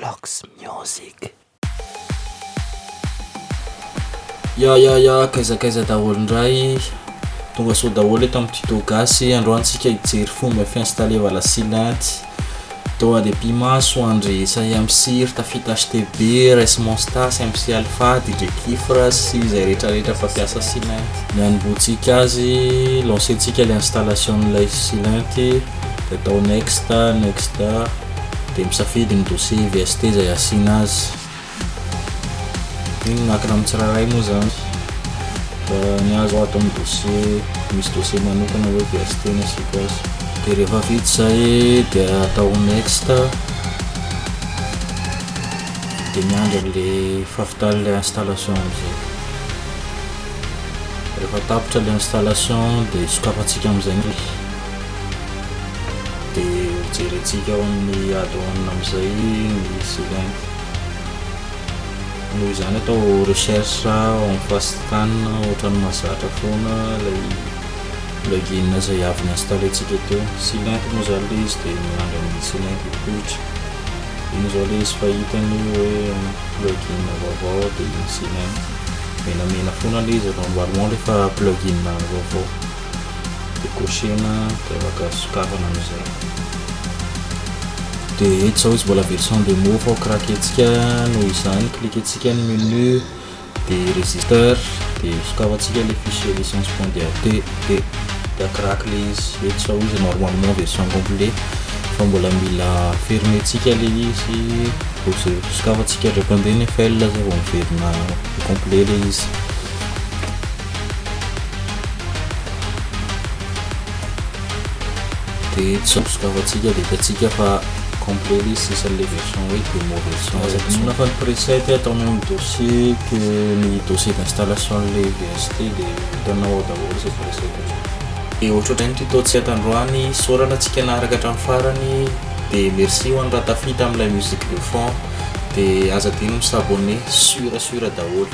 Vlogs Music. Kaizakaiza daholo indray tonga sao daholo eto amin'ny tuto gasy. Androantsika hijery fomba fiinstaller vala silanty toa depuis maso André Sayamsir tafita HTB RS Monstas MC Alpha DJ Kifra sy zay rehetrarehetra fampiasa silanty. Nianomboantsika azy lancentsika le installation n'ilay silanty de atao next de misafidy ny dossier VST zay asina azy. Igny miankina amin'ny tsirairay moa zany fa ny azo ato amin'ny dossier misy dossier manokana hoe VST na asika azy. De rehefa vita zay de atao next de miandry le fahavitan'ny le installation amizay. Rehefa tapitra le installation de sokafantsika amizay de jerentsika ao amin'ny add-on amizay ny silanty. Noho izany atao recherche en face scan ohatrany mahazatra foana lay plugin zay avy niinstalentsika teo. Silanty moa zany le izy de miandry amin'ny silanty poitra. Iny zao le izy fahitany hoe plugin vaovao de iny silanty menamena foana le izy normalement rehefa plugin vaovao de cochena de afaka sokafana amizay. De eto zao izy mbola version démo fa craquentsika noho izany cliquentsika ny menu de register de sokafantsika le fichier licence.dat de craque le izy. Eto zao izy normalement version complet fa mbola mila fermentsika le izy sokafantsika répondre file zay vao miverina complet le izy. De eto zao sokafantsika de hitatsika fa complet le izy sisa le version hoe démo version. Azakina fa ny preset ataonao amin'ny dossier que ny dossier d'installation le VST de hitanao ao daholo zay preset. De ohatrohatrany tuto tsy atandroany saorana antsika naharaka hatramin'ny farany de merci ho an'ny raha tafita amin'ilay musique de fond de aza dino misabonner sura daholo.